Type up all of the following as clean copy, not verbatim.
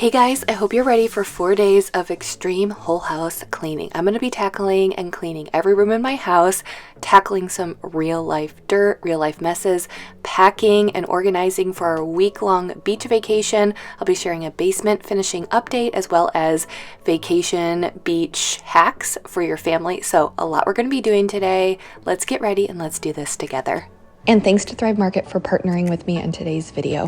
Hey guys, I hope you're ready for 4 days of extreme whole house cleaning. I'm going to be tackling and cleaning every room in my house, tackling some real life dirt, real life messes, packing and organizing for our week-long beach vacation. I'll be sharing a basement finishing update as well as vacation beach hacks for your family. So a lot we're going to be doing today. Let's get ready and let's do this together. And thanks to Thrive Market for partnering with me in today's video.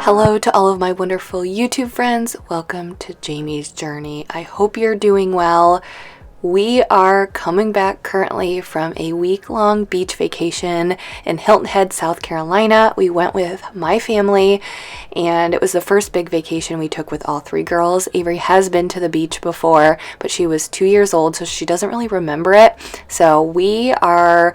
Hello to all of my wonderful YouTube friends. Welcome to Jamie's Journey. I hope you're doing well. We are coming back currently from a week-long beach vacation in Hilton Head, South Carolina. We went with my family and it was the first big vacation we took with all three girls. Avery has been to the beach before, but she was 2 years old, so she doesn't really remember it. So we are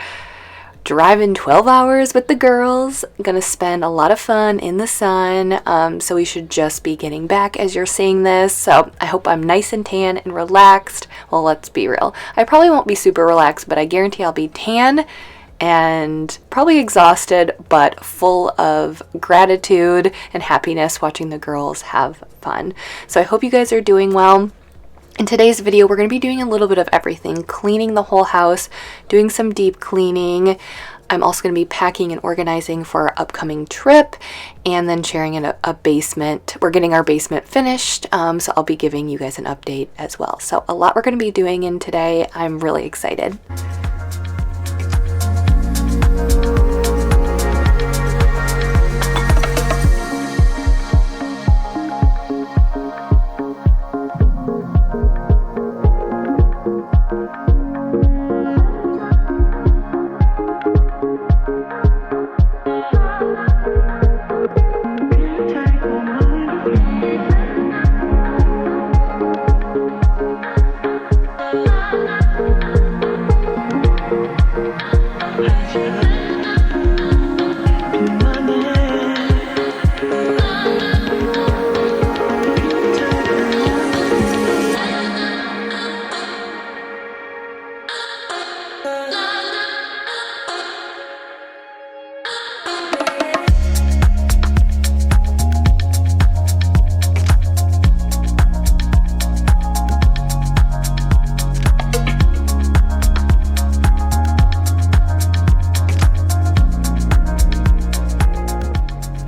driving 12 hours with the girls, gonna spend a lot of fun in the sun, so we should just be getting back as you're seeing this. So I hope I'm nice and tan and relaxed. Well, let's be real, I probably won't be super relaxed, but I guarantee I'll be tan and probably exhausted, but full of gratitude and happiness watching the girls have fun. So I hope you guys are doing well. In today's video, we're going to be doing a little bit of everything, cleaning the whole house, doing some deep cleaning. I'm also going to be packing and organizing for our upcoming trip, and then sharing in a basement. We're getting our basement finished, so I'll be giving you guys an update as well. So a lot we're going to be doing in today. I'm really excited.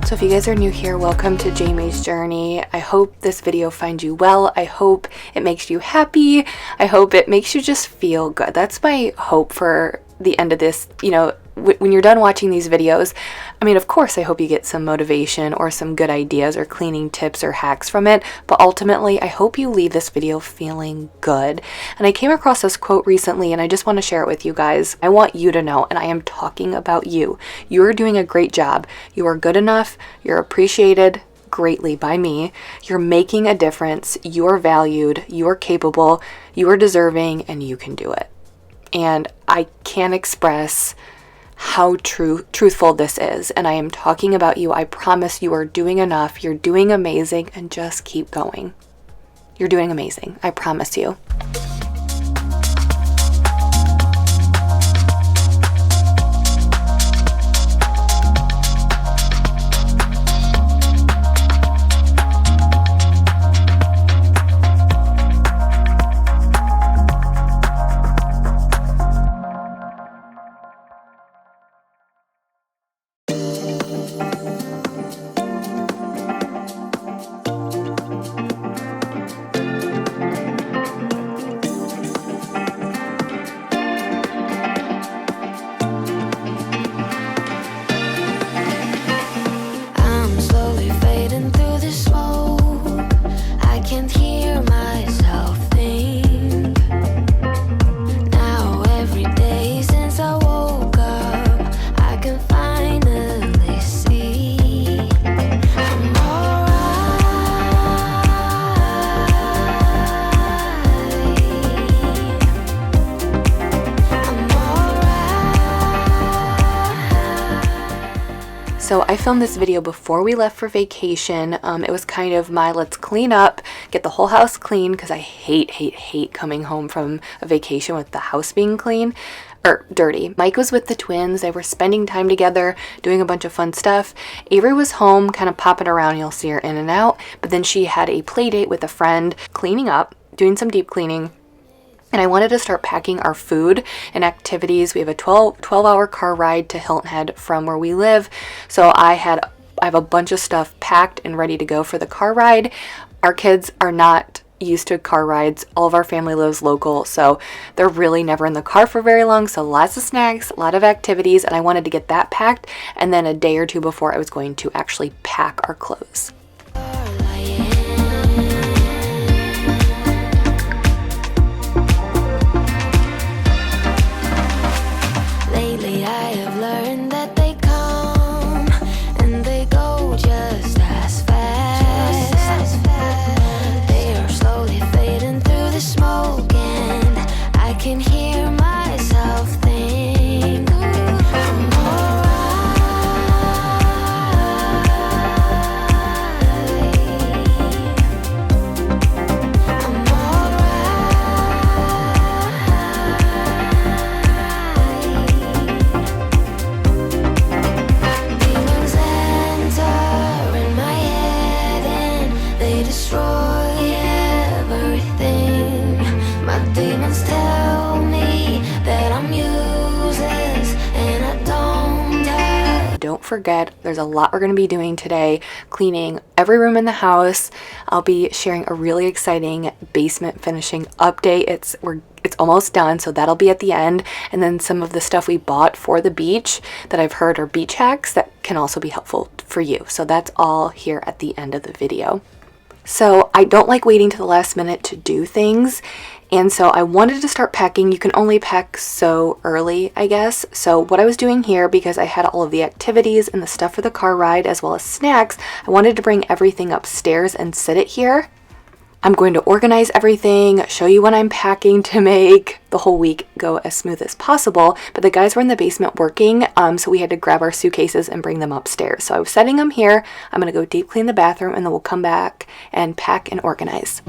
So if you guys are new here, welcome to Jamie's Journey. I hope this video finds you well. I hope it makes you happy. I hope it makes you just feel good. That's my hope for the end of this. You know, when you're done watching these videos, I mean, of course, I hope you get some motivation or some good ideas or cleaning tips or hacks from it. But ultimately, I hope you leave this video feeling good. And I came across this quote recently, and I just want to share it with you guys. I want you to know, and I am talking about you. You're doing a great job. You are good enough. You're appreciated greatly by me. You're making a difference. You're valued. You're capable. You are deserving, and you can do it. And I can't express how truthful this is, and I am talking about you. I promise you are doing enough. You're doing amazing, and just keep going. You're doing amazing. I promise you. So I filmed this video before we left for vacation. It was kind of my let's clean up, get the whole house clean, because I hate coming home from a vacation with the house being clean or dirty. Mike was with the twins. They were spending time together, doing a bunch of fun stuff. Avery was home, kind of popping around. You'll see her in and out. But then she had a play date with a friend, cleaning up, doing some deep cleaning. And I wanted to start packing our food and activities. We have a 12-hour car ride to Hilton Head from where we live. So I have a bunch of stuff packed and ready to go for the car ride. Our kids are not used to car rides. All of our family lives local, so they're really never in the car for very long. So lots of snacks, a lot of activities, and I wanted to get that packed. And then a day or two before I was going to actually pack our clothes. Lately I have learned that they come and they go just as fast. They are slowly fading through the smoke, and I can hear myself think I'm Demons enter in my head and they destroy everything. My demons tell me that I'm useless and I don't have. Don't forget, there's a lot we're going to be doing today, cleaning every room in the house. I'll be sharing a really exciting basement finishing update. It's almost done, so that'll be at the end. And then some of the stuff we bought for the beach that I've heard are beach hacks that can also be helpful for you. So that's all here at the end of the video. So I don't like waiting to the last minute to do things. And so I wanted to start packing. You can only pack so early, I guess. So what I was doing here, because I had all of the activities and the stuff for the car ride as well as snacks, I wanted to bring everything upstairs and sit it here. I'm going to organize everything, show you what I'm packing to make the whole week go as smooth as possible. But the guys were in the basement working, so we had to grab our suitcases and bring them upstairs. So I was setting them here. I'm going to go deep clean the bathroom, and then we'll come back and pack and organize.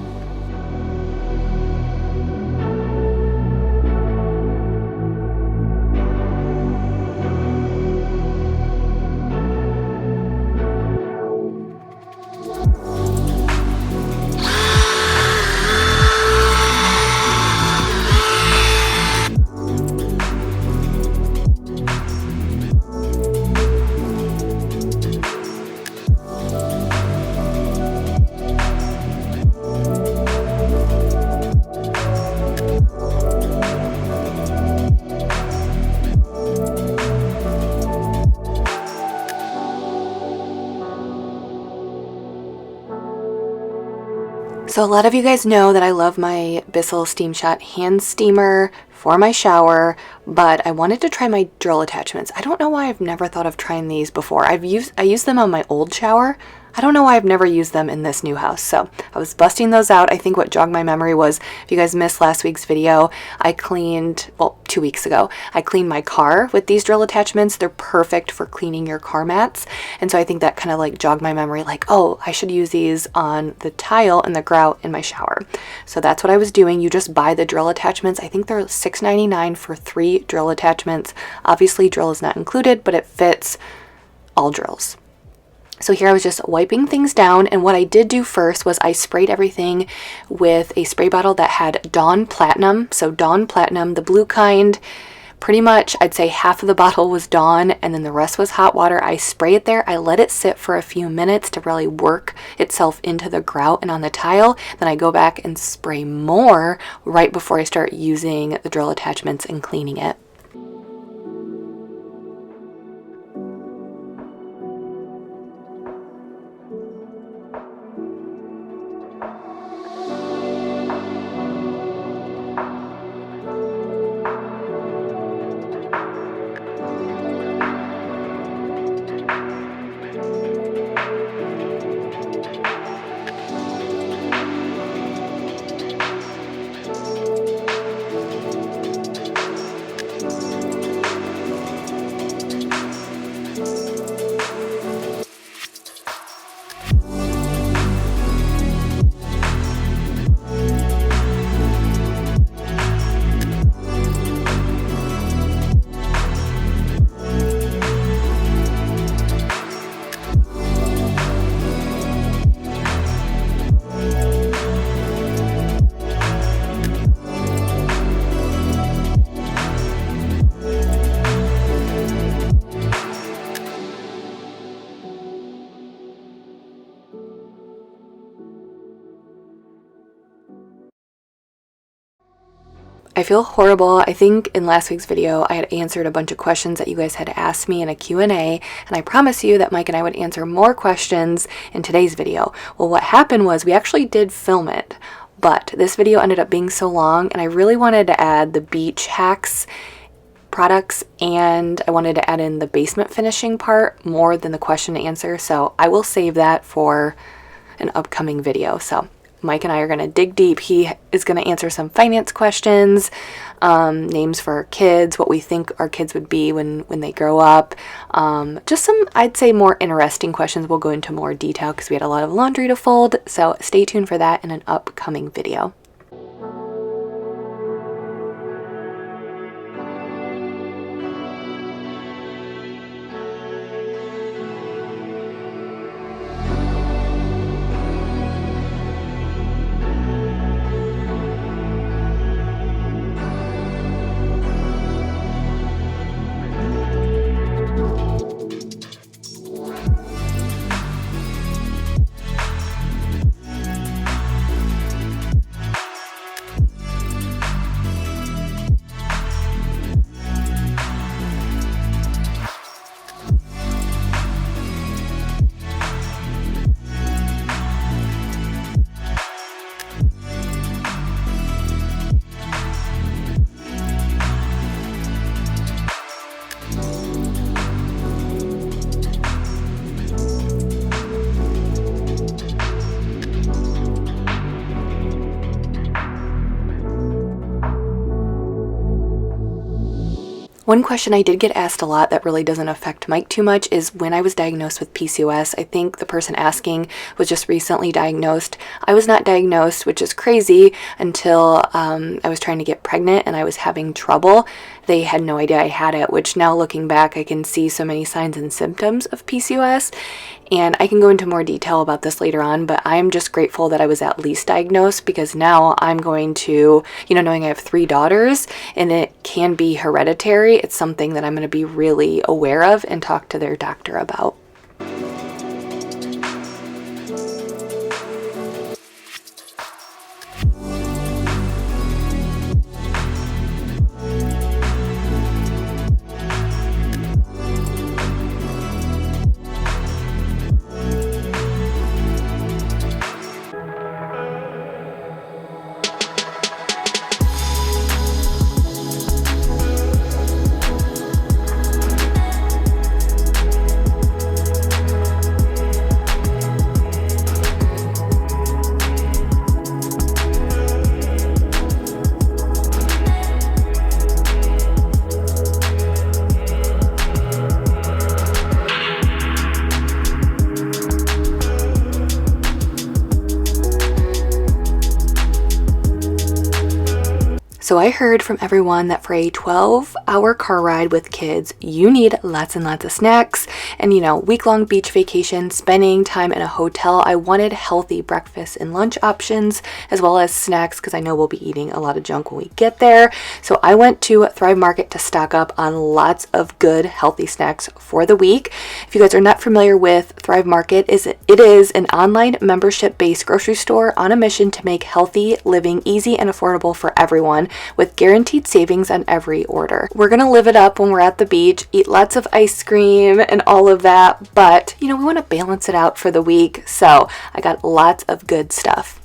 So a lot of you guys know that I love my Bissell Steam Shot hand steamer for my shower, but I wanted to try my drill attachments. I don't know why I've never thought of trying these before. I used them on my old shower. I don't know why I've never used them in this new house. So I was busting those out. I think what jogged my memory was, if you guys missed last week's video, I cleaned, well, 2 weeks ago, I cleaned my car with these drill attachments. They're perfect for cleaning your car mats. And so I think that kind of like jogged my memory, like, oh, I should use these on the tile and the grout in my shower. So that's what I was doing. You just buy the drill attachments. I think they're $6.99 for 3 drill attachments. Obviously drill is not included, but it fits all drills. So here I was just wiping things down, and what I did do first was I sprayed everything with a spray bottle that had Dawn Platinum. So Dawn Platinum, the blue kind, pretty much I'd say half of the bottle was Dawn and then the rest was hot water. I spray it there. I let it sit for a few minutes to really work itself into the grout and on the tile. Then I go back and spray more right before I start using the drill attachments and cleaning it. I feel horrible. I think in last week's video I had answered a bunch of questions that you guys had asked me in a Q&A, and I promised you that Mike and I would answer more questions in today's video. Well, what happened was we actually did film it, but this video ended up being so long, and I really wanted to add the beach hacks products, and I wanted to add in the basement finishing part more than the question and answer, so I will save that for an upcoming video. So Mike and I are going to dig deep. He is going to answer some finance questions, names for our kids, what we think our kids would be when they grow up. Just some, I'd say, more interesting questions. We'll go into more detail because we had a lot of laundry to fold. So stay tuned for that in an upcoming video. One question I did get asked a lot that really doesn't affect Mike too much is when I was diagnosed with PCOS. I think the person asking was just recently diagnosed. I was not diagnosed, which is crazy, until I was trying to get pregnant and I was having trouble. They had no idea I had it, which now looking back, I can see so many signs and symptoms of PCOS. And I can go into more detail about this later on, but I'm just grateful that I was at least diagnosed, because now I'm going to, knowing I have 3 daughters and it can be hereditary, it's something that I'm going to be really aware of and talk to their doctor about. So I heard from everyone that for a 12-hour car ride with kids, you need lots and lots of snacks. And week-long beach vacation, spending time in a hotel, I wanted healthy breakfast and lunch options, as well as snacks, because I know we'll be eating a lot of junk when we get there. So I went to Thrive Market to stock up on lots of good, healthy snacks for the week. If you guys are not familiar with Thrive Market, it is an online membership-based grocery store on a mission to make healthy living easy and affordable for everyone, with guaranteed savings on every order. We're gonna live it up when we're at the beach, eat lots of ice cream and all of that, but we want to balance it out for the week, so I got lots of good stuff.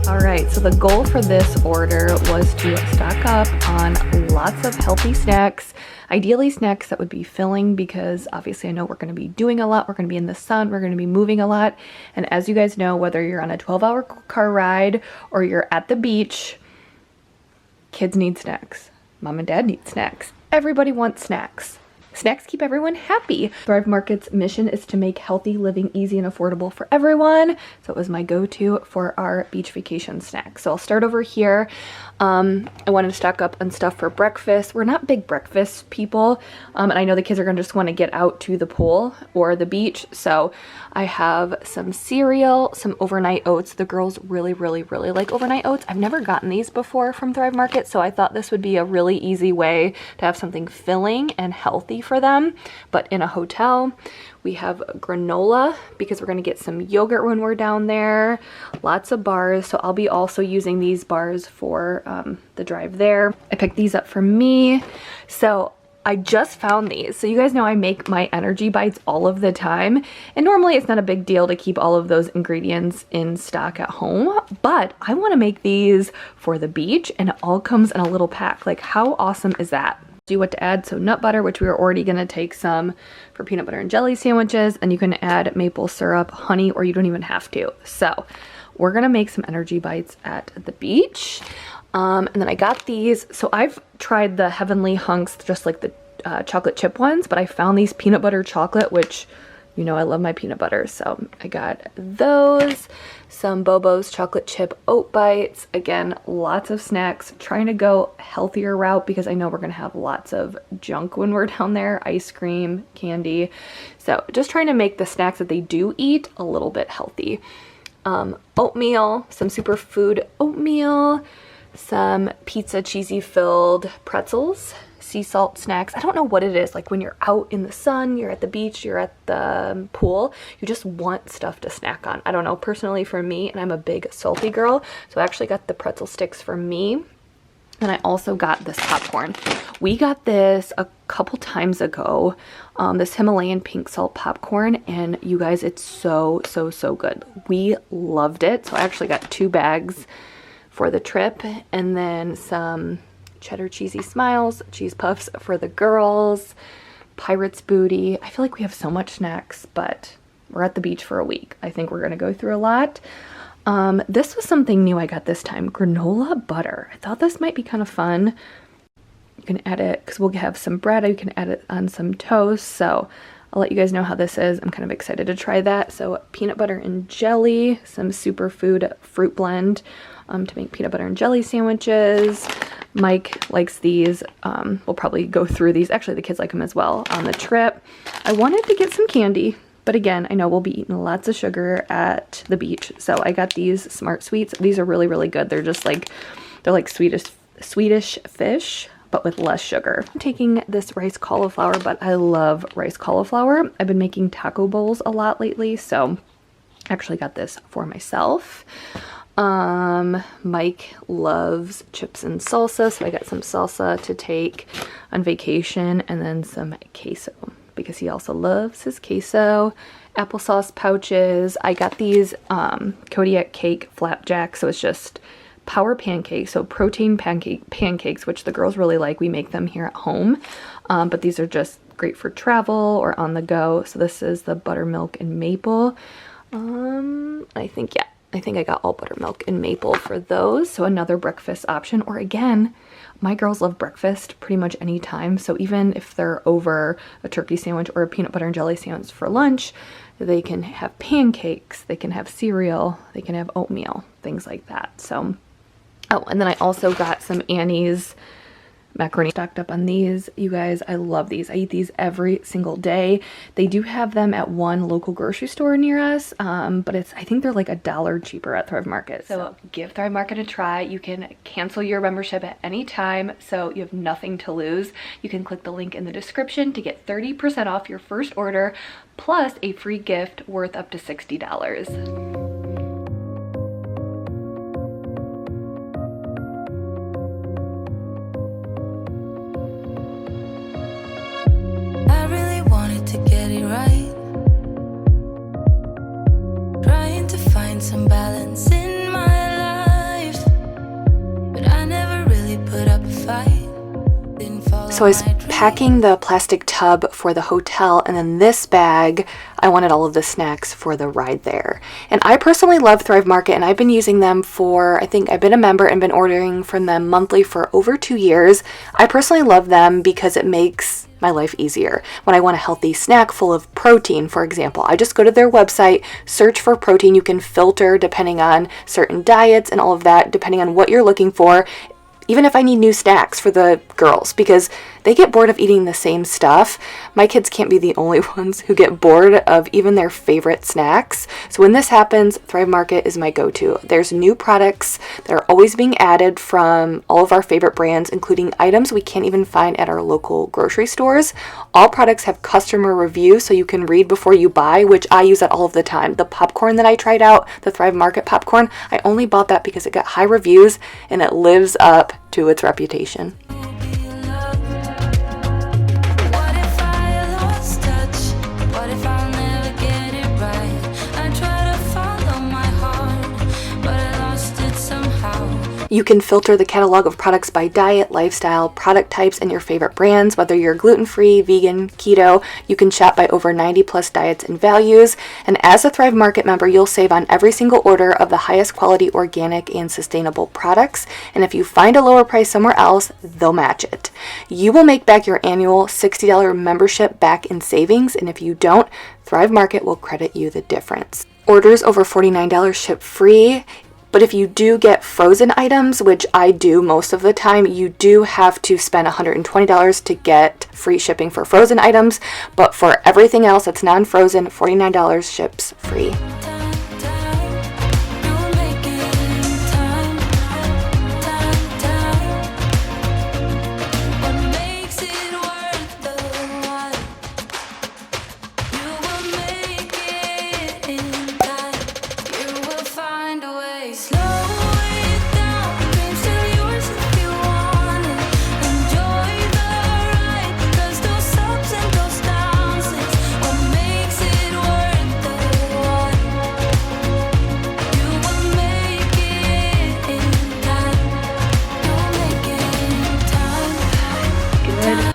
Alright, so the goal for this order was to stock up on lots of healthy snacks, ideally snacks that would be filling, because obviously I know we're going to be doing a lot, we're going to be in the sun, we're going to be moving a lot, and as you guys know, whether you're on a 12-hour car ride or you're at the beach, kids need snacks. Mom and dad need snacks. Everybody wants snacks. Snacks keep everyone happy. Thrive Market's mission is to make healthy living easy and affordable for everyone. So it was my go-to for our beach vacation snacks. So I'll start over here. I wanted to stock up on stuff for breakfast. We're not big breakfast people, and I know the kids are gonna just want to get out to the pool or the beach. So I have some cereal, some overnight oats. The girls really, really, really like overnight oats. I've never gotten these before from Thrive Market, so I thought this would be a really easy way to have something filling and healthy healthy for them. But in a hotel, we have granola because we're going to get some yogurt when we're down there. Lots of bars. So I'll be also using these bars for the drive there. I picked these up for me. So I just found these. So you guys know I make my energy bites all of the time. And normally it's not a big deal to keep all of those ingredients in stock at home. But I want to make these for the beach, and it all comes in a little pack. Like, how awesome is that? Do what to add. So nut butter, which we were already going to take some for peanut butter and jelly sandwiches. And you can add maple syrup, honey, or you don't even have to. So we're going to make some energy bites at the beach. And then I got these. So I've tried the Heavenly Hunks, just like the chocolate chip ones, but I found these peanut butter chocolate, which, you know, I love my peanut butter. So I got those, some Bobo's chocolate chip oat bites. Again, lots of snacks, trying to go healthier route because I know we're going to have lots of junk when we're down there, ice cream, candy. So just trying to make the snacks that they do eat a little bit healthy. Oatmeal, some superfood oatmeal, some pizza cheesy filled pretzels, sea salt snacks. I don't know what it is. Like when you're out in the sun, you're at the beach, you're at the pool, you just want stuff to snack on. I don't know, personally for me, and I'm a big salty girl, so I actually got the pretzel sticks for me. And I also got this popcorn. We got this a couple times ago, this Himalayan pink salt popcorn, and you guys, it's so good. We loved it. So I actually got 2 bags for the trip, and then some cheddar cheesy smiles, cheese puffs for the girls, pirate's booty. I feel like we have so much snacks, but we're at the beach for a week. I think we're gonna go through a lot. This was something new I got this time, granola butter. I thought this might be kind of fun. You can add it, because we'll have some bread, you can add it on some toast, so I'll let you guys know how this is. I'm kind of excited to try that. So peanut butter and jelly, some superfood fruit blend to make peanut butter and jelly sandwiches. Mike likes these. We'll probably go through these. Actually, the kids like them as well on the trip. I wanted to get some candy, but again, I know we'll be eating lots of sugar at the beach. So I got these Smart Sweets. These are really good. They're just like, they're like Swedish fish, but with less sugar. I'm taking this rice cauliflower, but I love rice cauliflower. I've been making taco bowls a lot lately, so I actually got this for myself. Mike loves chips and salsa, so I got some salsa to take on vacation, and then some queso because he also loves his queso. Applesauce pouches. I got these Kodiak cake flapjacks, so it's just power pancakes, so protein pancakes, which the girls really like. We make them here at home, but these are just great for travel or on the go. So this is the buttermilk and maple. I think I got all buttermilk and maple for those. So another breakfast option, or again, my girls love breakfast pretty much any time. So even if they're over a turkey sandwich or a peanut butter and jelly sandwich for lunch, they can have pancakes, they can have cereal, they can have oatmeal, things like that. So, oh, and then I also got some Annie's macaroni. Stocked up on these. You guys, I love these. I eat these every single day. They do have them at one local grocery store near us, but I think they're like $1 cheaper at Thrive Market. So give Thrive Market a try. You can cancel your membership at any time, so you have nothing to lose. You can click the link in the description to get 30% off your first order, plus a free gift worth up to $60. Some balance in my life, but I never really put up a fight. So I was packing the plastic tub for the hotel, and then this bag, I wanted all of the snacks for the ride there. And I personally love Thrive Market, and I've been using them for, I think I've been a member and been ordering from them monthly for over 2 years. I personally love them because it makes my life easier. When I want a healthy snack full of protein, for example, I just go to their website, search for protein. You can filter depending on certain diets and all of that, depending on what you're looking for. even if I need new snacks for the girls, because they get bored of eating the same stuff. My kids can't be the only ones who get bored of even their favorite snacks. So when this happens, Thrive Market is my go-to. There's new products that are always being added from all of our favorite brands, including items we can't even find at our local grocery stores. All products have customer reviews, so you can read before you buy, which I use that all of the time. The popcorn that I tried out, the Thrive Market popcorn, I only bought that because it got high reviews and it lives up to its reputation. You can filter the catalog of products by diet, lifestyle, product types, and your favorite brands. Whether you're gluten-free, vegan, keto, you can shop by over 90 plus diets and values. And as a Thrive Market member, you'll save on every single order of the highest quality organic and sustainable products. And if you find a lower price somewhere else, they'll match it. You will make back your annual $60 membership back in savings. And if you don't, Thrive Market will credit you the difference. Orders over $49 ship free. But if you do get frozen items, which I do most of the time, you do have to spend $120 to get free shipping for frozen items. But for everything else that's non-frozen, $49 ships free.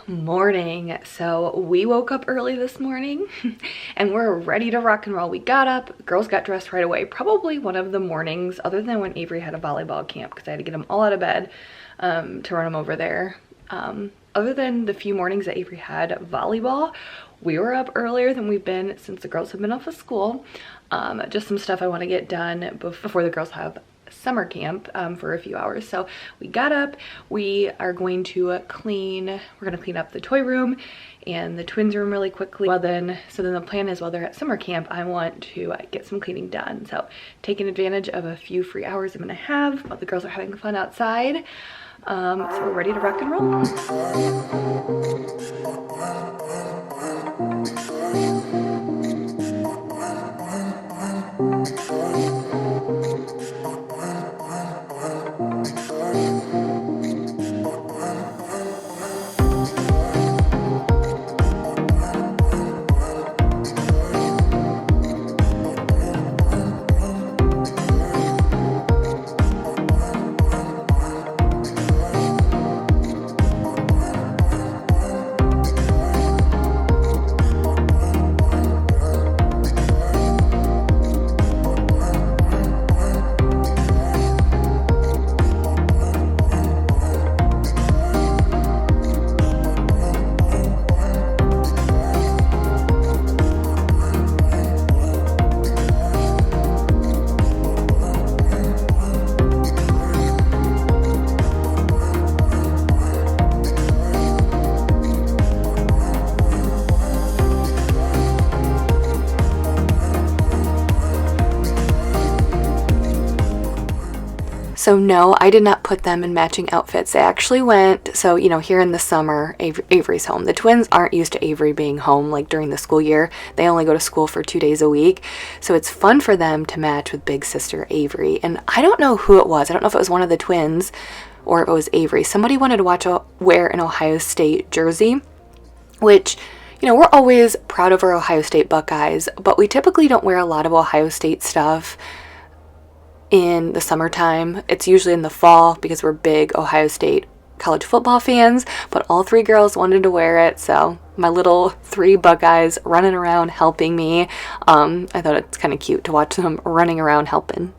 Morning. So we woke up early this morning and we're ready to rock and roll. We got up, girls got dressed right away. Probably one of the mornings other than when Avery had a volleyball camp, because I had to get them all out of bed to run them over there. Other than the few mornings that Avery had volleyball, we were up earlier than we've been since the girls have been off of school. Just some stuff I want to get done before the girls have summer camp for a few hours. So we got up, we are going to clean up the toy room and the twins room really quickly. So then the plan is while they're at summer camp, I want to get some cleaning done. So taking advantage of a few free hours I'm gonna have while the girls are having fun outside. So we're ready to rock and roll. So no, I did not put them in matching outfits. They actually went, so here in the summer, Avery's home. The twins aren't used to Avery being home like during the school year. They only go to school for 2 days a week. So it's fun for them to match with big sister Avery. And I don't know who it was. I don't know if it was one of the twins or if it was Avery. Somebody wanted to wear an Ohio State jersey, which we're always proud of our Ohio State Buckeyes, but we typically don't wear a lot of Ohio State stuff in the summertime. It's usually in the fall because we're big Ohio State college football fans, but all 3 girls wanted to wear it, so my little 3 Buckeyes running around helping me. I thought it's kind of cute to watch them running around helping.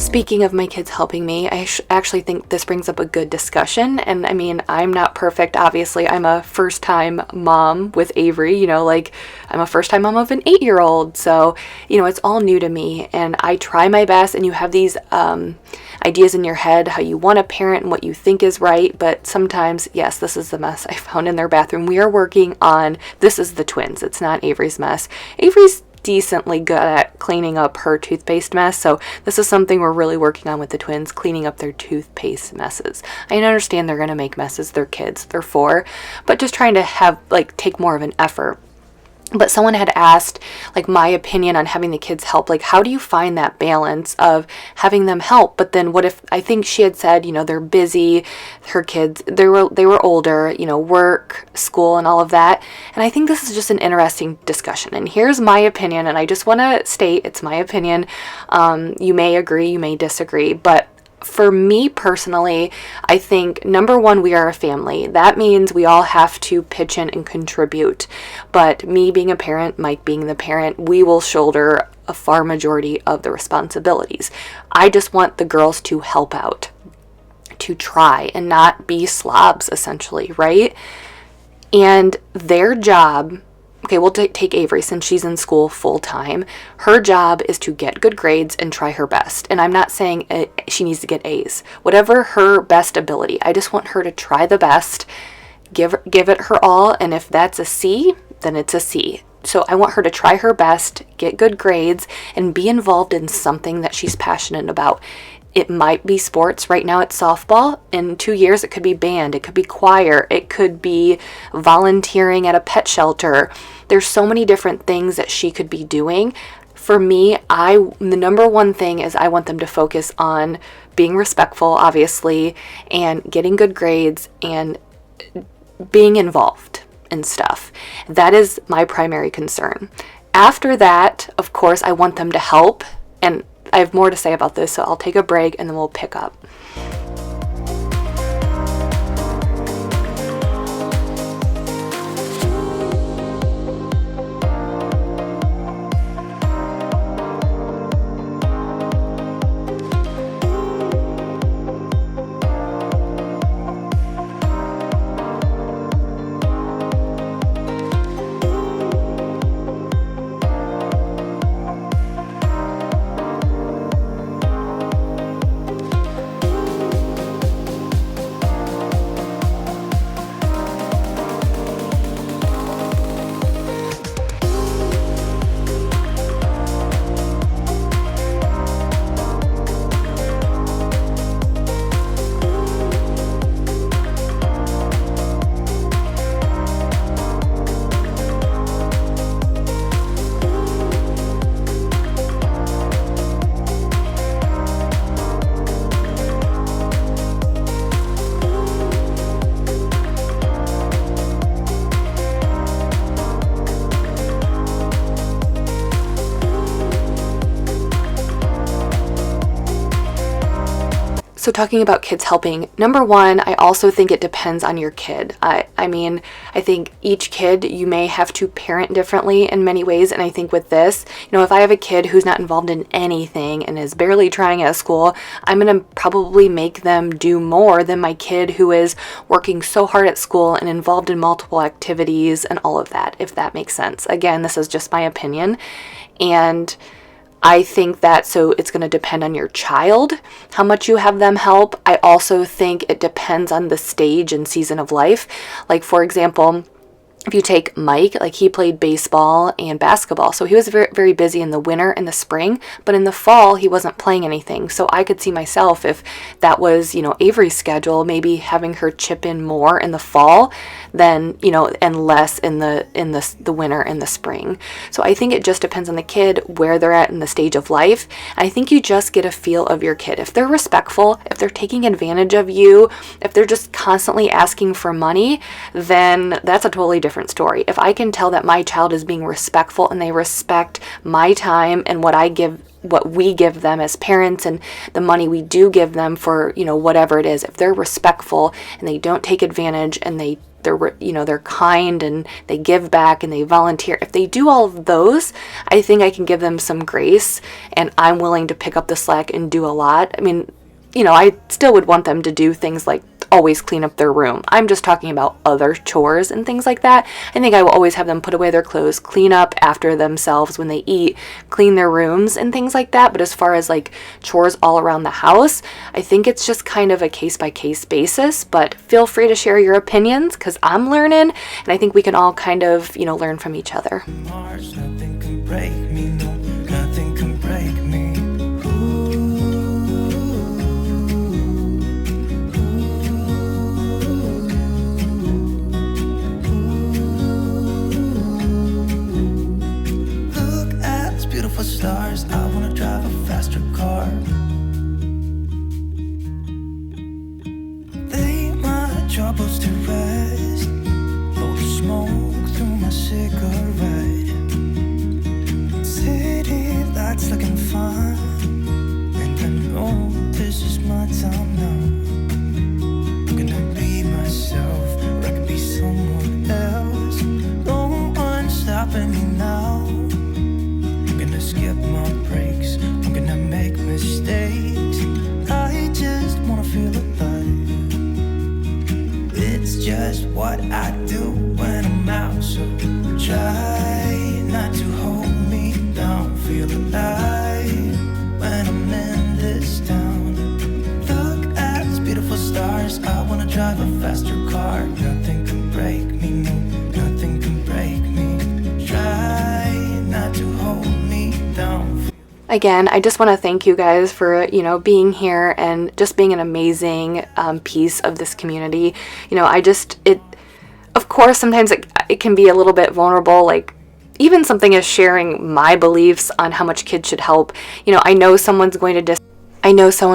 Speaking of my kids helping me, I actually think this brings up a good discussion. And I mean, I'm not perfect. Obviously, I'm a first-time mom with Avery, like I'm a first-time mom of an 8-year-old. So, it's all new to me, and I try my best. And you have these ideas in your head, how you want to parent and what you think is right. But sometimes, yes, this is the mess I found in their bathroom. We are working on, this is the twins. It's not Avery's mess. Avery's decently good at cleaning up her toothpaste mess, so this is something we're really working on with the twins, cleaning up their toothpaste messes. I understand they're going to make messes, they're kids, they're 4, but just trying to take more of an effort. But someone had asked my opinion on having the kids help. How do you find that balance of having them help? But then what if, I think she had said, they're busy, her kids, they were older, work, school, and all of that. And I think this is just an interesting discussion. And here's my opinion, and I just want to state it's my opinion. You may agree, you may disagree, but for me personally, I think number one, we are a family. That means we all have to pitch in and contribute. But me being a parent, Mike being the parent, we will shoulder a far majority of the responsibilities. I just want the girls to help out, to try and not be slobs, essentially, right? And their job, okay, we'll take Avery since she's in school full time. Her job is to get good grades and try her best. And I'm not saying she needs to get A's. Whatever her best ability, I just want her to try the best, give it her all. And if that's a C, then it's a C. So I want her to try her best, get good grades, and be involved in something that she's passionate about. It might be sports. Right now it's softball. In 2 years, it could be band. It could be choir. It could be volunteering at a pet shelter. There's so many different things that she could be doing. For me, the number one thing is I want them to focus on being respectful, obviously, and getting good grades and being involved in stuff. That is my primary concern. After that, of course, I want them to help, and I have more to say about this, so I'll take a break and then we'll pick up. So talking about kids helping, number one, I also think it depends on your kid. I think each kid, you may have to parent differently in many ways. And I think with this, if I have a kid who's not involved in anything and is barely trying at school, I'm going to probably make them do more than my kid who is working so hard at school and involved in multiple activities and all of that, if that makes sense. Again, this is just my opinion. And I think that, so it's going to depend on your child, how much you have them help. I also think it depends on the stage and season of life. For example, if you take Mike, he played baseball and basketball. So he was very, very busy in the winter and the spring, but in the fall, he wasn't playing anything. So I could see myself, if that was, Avery's schedule, maybe having her chip in more in the fall than, and less in the winter and the spring. So I think it just depends on the kid, where they're at in the stage of life. And I think you just get a feel of your kid. If they're respectful, if they're taking advantage of you, if they're just constantly asking for money, then that's a totally different story. If I can tell that my child is being respectful and they respect my time and what we give them as parents and the money we do give them for, whatever it is, if they're respectful and they don't take advantage and they they're kind and they give back and they volunteer. If they do all of those, I think I can give them some grace, and I'm willing to pick up the slack and do a lot. I mean, I still would want them to do things like always clean up their room. I'm just talking about other chores and things like that. I think I will always have them put away their clothes, clean up after themselves when they eat, clean their rooms and things like that. But as far as like chores all around the house, I think it's just kind of a case-by-case basis. But feel free to share your opinions, because I'm learning, and I think we can all kind of, learn from each other. Mars, nothing can break me, no, nothing can break me. Beautiful stars, I wanna drive a faster car. Lay my troubles to rest, blow the smoke through my cigarette. City lights looking fine, and I know this is my time now. I'm gonna be myself, or I could be someone else. No one's stopping me now. Skip my breaks, I'm gonna make mistakes. I just wanna feel alive. It's just what I do when I'm out, so try not to hold me down. Feel alive when I'm in this town. Look at these beautiful stars, I wanna drive a faster car. Nothing can break me, no, nothing can break me. Try not to hold me down. Again, I just want to thank you guys for, being here and just being an amazing piece of this community. Of course, sometimes it can be a little bit vulnerable, like even something as sharing my beliefs on how much kids should help. I know someone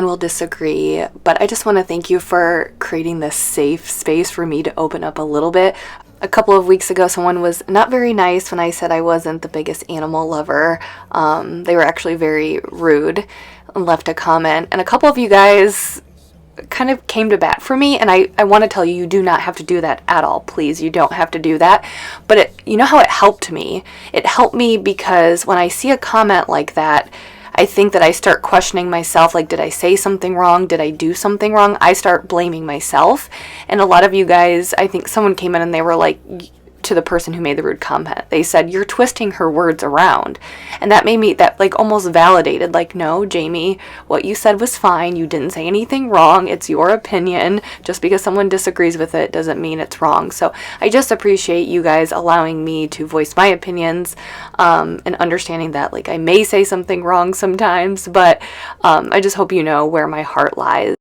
will disagree, but I just want to thank you for creating this safe space for me to open up a little bit. A couple of weeks ago, someone was not very nice when I said I wasn't the biggest animal lover. They were actually very rude and left a comment. And a couple of you guys kind of came to bat for me. And I want to tell you, you do not have to do that at all. Please, you don't have to do that. But you know how it helped me? It helped me because when I see a comment like that, I think that I start questioning myself, like, did I say something wrong? Did I do something wrong? I start blaming myself. And a lot of you guys, I think someone came in and they were like, to the person who made the rude comment, they said, you're twisting her words around. And that made me, that like almost validated, like, no, Jamie, what you said was fine. You didn't say anything wrong. It's your opinion. Just because someone disagrees with it doesn't mean it's wrong. So I just appreciate you guys allowing me to voice my opinions, and understanding that, like, I may say something wrong sometimes, but I just hope you know where my heart lies.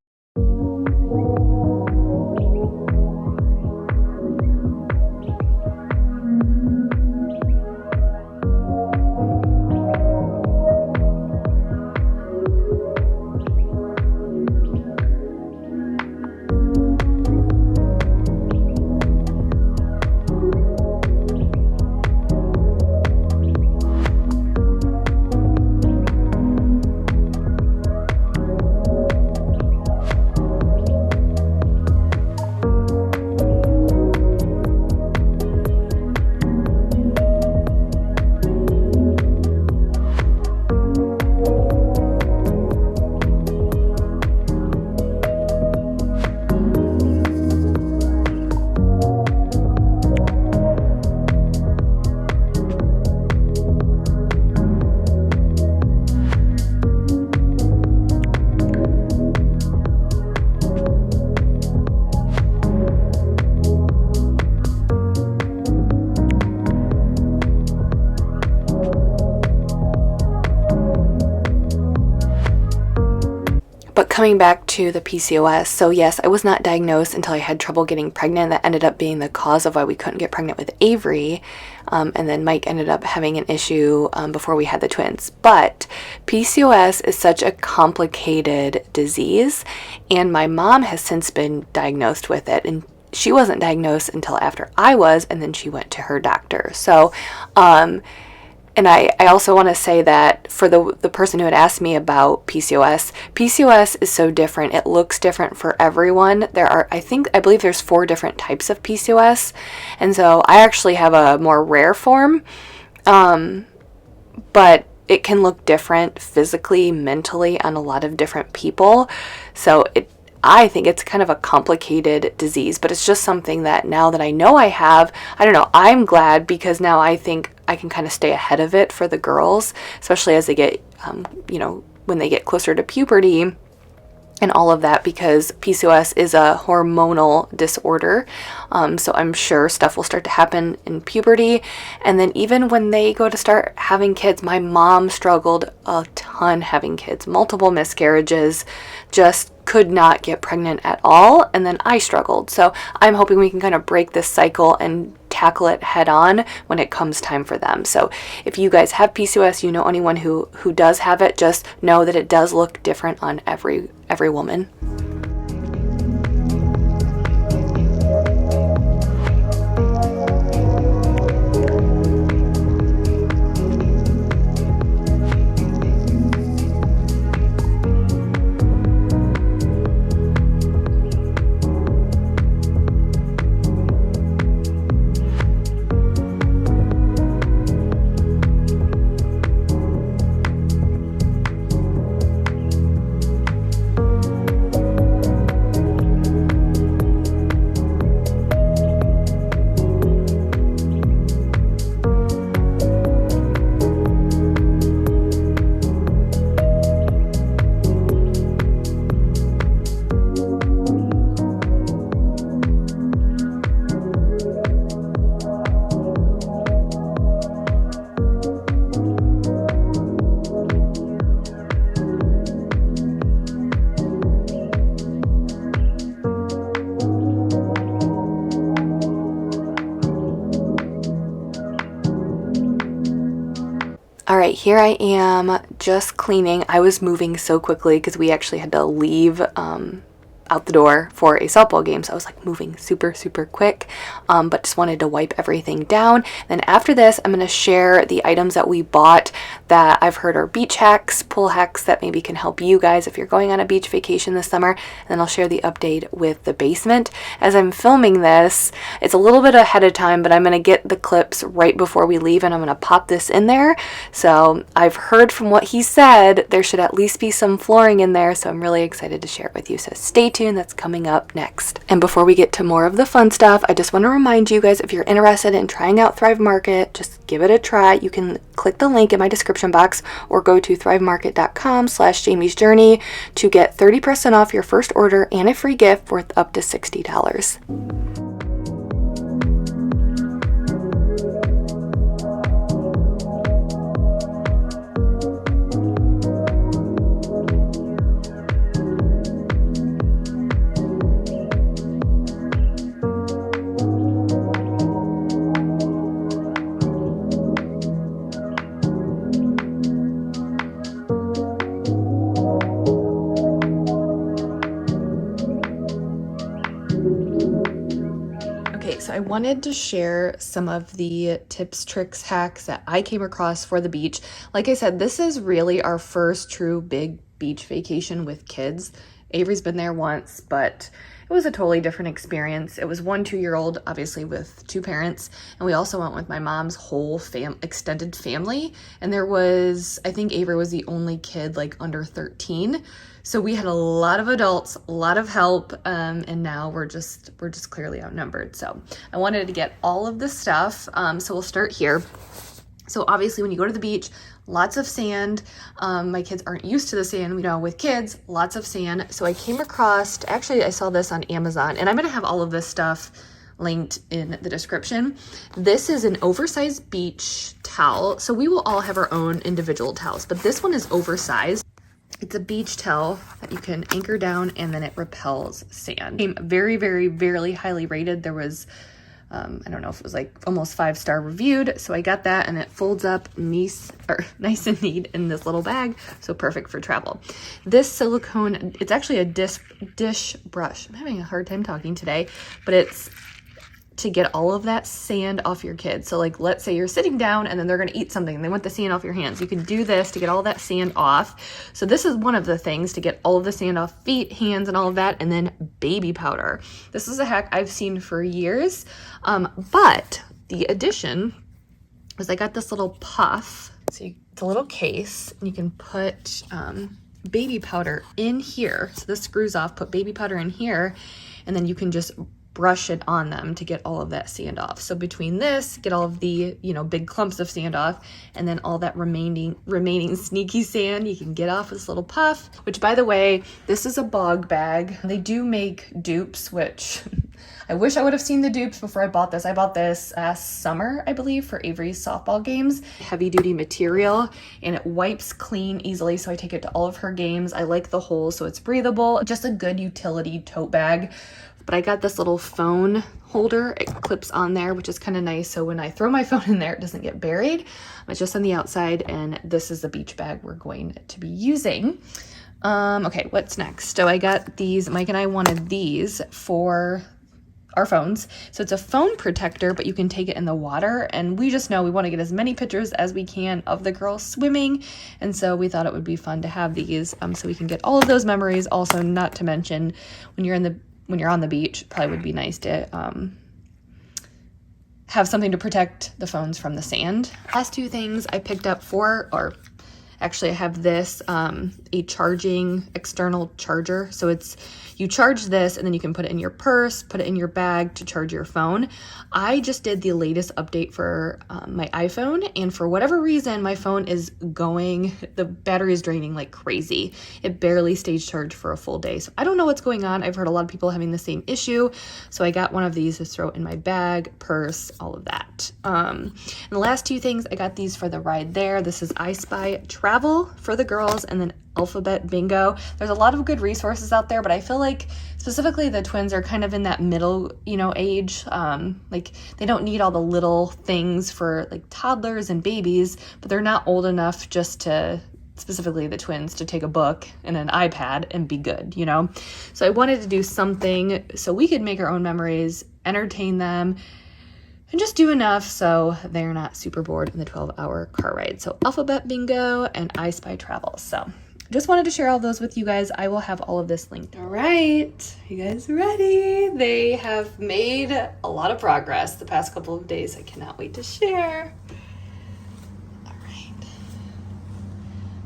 But coming back to the PCOS, so yes, I was not diagnosed until I had trouble getting pregnant. That ended up being the cause of why we couldn't get pregnant with Avery. And then Mike ended up having an issue before we had the twins. But PCOS is such a complicated disease, and my mom has since been diagnosed with it. And she wasn't diagnosed until after I was, and then she went to her doctor. So And I also want to say that for the person who had asked me about PCOS is so different. It looks different for everyone. I believe there's 4 different types of PCOS. And so I actually have a more rare form, but it can look different physically, mentally on a lot of different people. So I think it's kind of a complicated disease, but it's just something that now that I know I have, I don't know, I'm glad because now I think I can kind of stay ahead of it for the girls, especially as they get, when they get closer to puberty and all of that, because PCOS is a hormonal disorder. So I'm sure stuff will start to happen in puberty. And then even when they go to start having kids, my mom struggled a ton having kids, multiple miscarriages, just could not get pregnant at all. And then I struggled. So I'm hoping we can kind of break this cycle and tackle it head on when it comes time for them. So if you guys have PCOS, you know anyone who does have it, just know that it does look different on every woman. All right, here I am just cleaning. I was moving so quickly because we actually had to leave out the door for a softball game, so I was like moving super quick, but just wanted to wipe everything down. Then after this, I'm going to share the items that we bought that I've heard are beach hacks, pool hacks that maybe can help you guys if you're going on a beach vacation this summer. And then I'll share the update with the basement. As I'm filming this, it's a little bit ahead of time, but I'm going to get the clips right before we leave and I'm going to pop this in there. So I've heard from what he said, there should at least be some flooring in there, so I'm really excited to share it with you. So stay tuned, that's coming up next. And before we get to more of the fun stuff, I just want to remind you guys, if you're interested in trying out Thrive Market, just give it a try. You can click the link in my description box or go to thrivemarket.com/Jamie's Journey to get 30% off your first order and a free gift worth up to $60. I wanted to share some of the tips, tricks, hacks that I came across for the beach. Like I said, this is really our first true big beach vacation with kids. Avery's been there once, but it was a totally different experience. It was 1 2-year-old, obviously with 2 parents, and we also went with my mom's whole extended family. And there was, I think Avery was the only kid like under 13. So we had a lot of adults, a lot of help, and now we're just clearly outnumbered. So I wanted to get all of this stuff. So we'll start here. So obviously when you go to the beach, lots of sand. My kids aren't used to the sand, with kids, lots of sand. So I came across, actually I saw this on Amazon, and I'm gonna have all of this stuff linked in the description. This is an oversized beach towel. So we will all have our own individual towels, but this one is oversized. It's a beach towel that you can anchor down and then it repels sand. It came very, very, very highly rated. There was, I don't know if it was like almost 5-star reviewed. So I got that, and it folds up nice and neat in this little bag. So perfect for travel. This silicone, it's actually a dish brush. I'm having a hard time talking today, but it's to get all of that sand off your kids. So like, let's say you're sitting down and then they're gonna eat something and they want the sand off your hands. You can do this to get all that sand off. So this is one of the things to get all of the sand off feet, hands, and all of that. And then baby powder. This is a hack I've seen for years. But the addition is I got this little puff. So it's a little case and you can put baby powder in here. So this screws off, put baby powder in here, and then you can just brush it on them to get all of that sand off. So between this, get all of the, you know, big clumps of sand off, and then all that remaining sneaky sand you can get off with this little puff, which, by the way, this is a bog bag. They do make dupes, which I wish I would have seen the dupes before I bought this. I bought this last summer, I believe, for Avery's softball games. Heavy duty material, and it wipes clean easily, so I take it to all of her games. I like the hole, so it's breathable. Just a good utility tote bag. But I got this little phone holder. It clips on there, which is kind of nice. So when I throw my phone in there, it doesn't get buried. It's just on the outside, and this is the beach bag we're going to be using. Okay, what's next? So I got these. Mike and I wanted these for our phones. So it's a phone protector, but you can take it in the water, and we just know we want to get as many pictures as we can of the girls swimming, and so we thought it would be fun to have these so we can get all of those memories. Also, not to mention, when you're on the beach, probably would be nice to have something to protect the phones from the sand. Last two things I picked up actually I have this, a charging external charger. So you charge this and then you can put it in your purse, put it in your bag to charge your phone. I just did the latest update for my iPhone, and for whatever reason, my phone is the battery is draining like crazy. It barely stays charged for a full day. So I don't know what's going on. I've heard a lot of people having the same issue. So I got one of these to throw in my bag, purse, all of that. And the last two things, I got these for the ride there. This is I Spy Travel for the girls, and then Alphabet Bingo. There's a lot of good resources out there, but I feel like specifically the twins are kind of in that middle, age. Like they don't need all the little things for like toddlers and babies, but they're not old enough just to, specifically the twins, to take a book and an iPad and be good, So I wanted to do something so we could make our own memories, entertain them, and just do enough so they're not super bored in the 12-hour car ride. So Alphabet Bingo and I Spy Travel. So just wanted to share all those with you guys. I will have all of this linked. All right, you guys ready? They have made a lot of progress the past couple of days. I cannot wait to share. All right.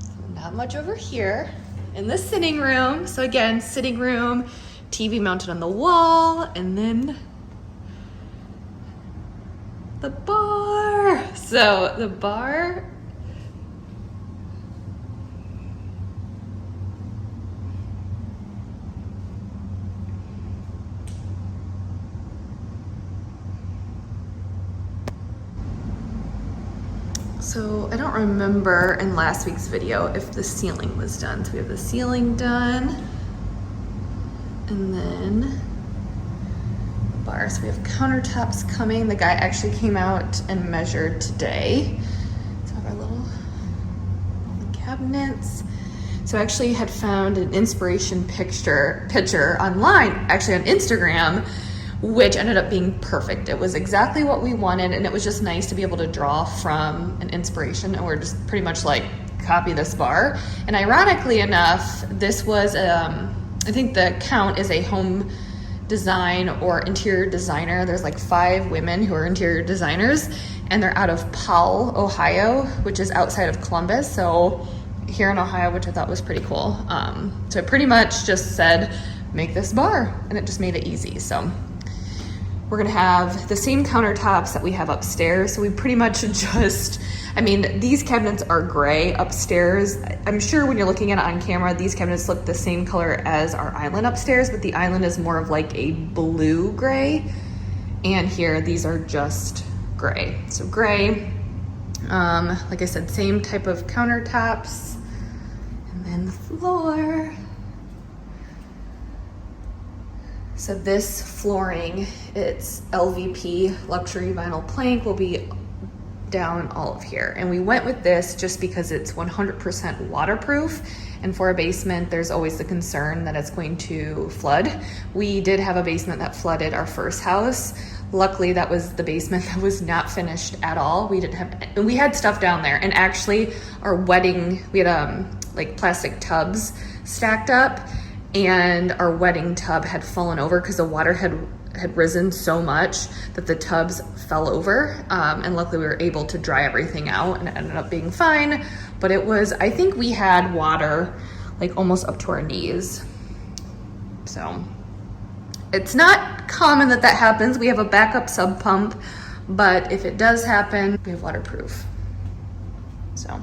So not much over here in the sitting room. So again, sitting room, TV mounted on the wall, and then the bar. So the bar, so I don't remember in last week's video if the ceiling was done. So we have the ceiling done, and then bar. So we have countertops coming. The guy actually came out and measured today. So we have our little cabinets. So I actually had found an inspiration picture online, actually on Instagram, which ended up being perfect. It was exactly what we wanted, and it was just nice to be able to draw from an inspiration, and we're just pretty much like, copy this bar. And ironically enough, this was, I think the count is a home design or interior designer. There's like 5 women who are interior designers, and they're out of Powell, Ohio, which is outside of Columbus. So here in Ohio, which I thought was pretty cool. So it pretty much just said, make this bar, and it just made it easy. So we're gonna have the same countertops that we have upstairs. So we pretty much just, these cabinets are gray upstairs. I'm sure when you're looking at it on camera, these cabinets look the same color as our island upstairs, but the island is more of like a blue gray. And here, these are just gray. So gray, like I said, same type of countertops. And then the floor. So this flooring, it's LVP, luxury vinyl plank, will be down all of here. And we went with this just because it's 100% waterproof. And for a basement, there's always the concern that it's going to flood. We did have a basement that flooded our first house Luckily, that was the basement that was not finished at all. We didn't have, we had stuff down there, and actually our wedding, we had like plastic tubs stacked up, and our wedding tub had fallen over because the water had risen so much that the tubs fell over, and luckily we were able to dry everything out, and it ended up being fine. But it was, I think we had water like almost up to our knees. So it's not common that happens. We have a backup sub pump, but if it does happen, we have waterproof. So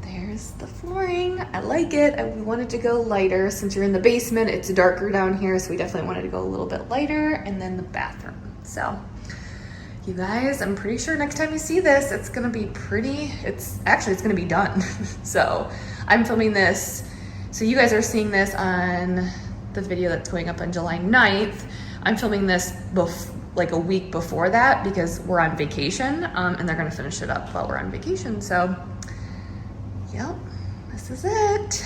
there's the flooring. I like it. We wanted to go lighter since you're in the basement. It's darker down here, so we definitely wanted to go a little bit lighter. And then the bathroom. So you guys, I'm pretty sure next time you see this, it's gonna be pretty, it's gonna be done. So I'm filming this, so you guys are seeing this on the video that's going up on July 9th. I'm filming this like a week before that because we're on vacation, and they're gonna finish it up while we're on vacation. So yep, this is it.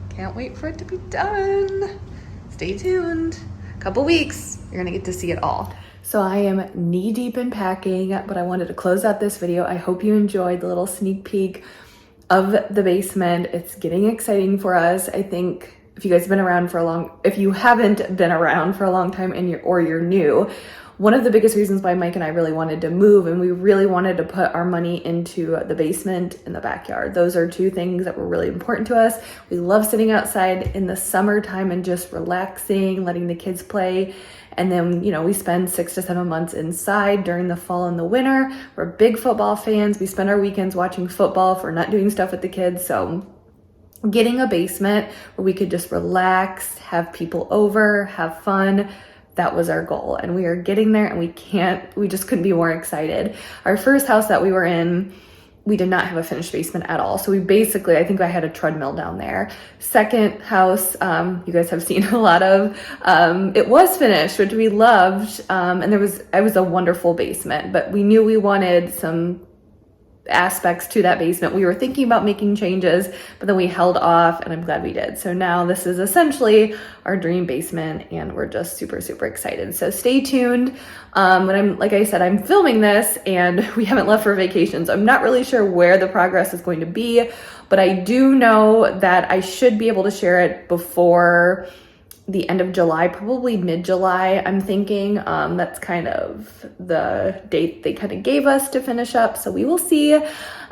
Can't wait for it to be done. Stay tuned. A couple weeks, you're gonna get to see it all. So I am knee deep in packing, but I wanted to close out this video. I hope you enjoyed the little sneak peek of the basement. It's getting exciting for us. I think if you guys have been around for if you haven't been around for a long time and you're new, one of the biggest reasons why Mike and I really wanted to move, and we really wanted to put our money into the basement and the backyard. Those are two things that were really important to us. We love sitting outside in the summertime and just relaxing, letting the kids play. And then, you know, we spend 6 to 7 months inside during the fall and the winter. We're big football fans. We spend our weekends watching football if we're not doing stuff with the kids. So getting a basement where we could just relax, have people over, have fun, that was our goal. And we are getting there, and we just couldn't be more excited. Our first house that we were in, we did not have a finished basement at all. So we basically, I think I had a treadmill down there. Second house, you guys have seen a lot of, it was finished, which we loved. And it was a wonderful basement, but we knew we wanted some aspects to that basement. We were thinking about making changes, but then we held off, and I'm glad we did. So now this is essentially our dream basement, and we're just super, super excited. So stay tuned. Like I said, I'm filming this and we haven't left for vacation, so I'm not really sure where the progress is going to be, but I do know that I should be able to share it before the end of July, probably mid-July, I'm thinking. That's kind of the date they kind of gave us to finish up. So we will see.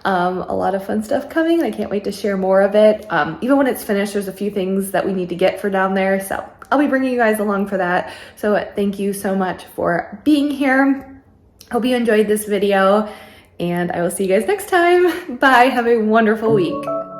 A lot of fun stuff coming, and I can't wait to share more of it. Even when it's finished, there's a few things that we need to get for down there. So I'll be bringing you guys along for that. So thank you so much for being here. Hope you enjoyed this video, and I will see you guys next time. Bye. Have a wonderful week.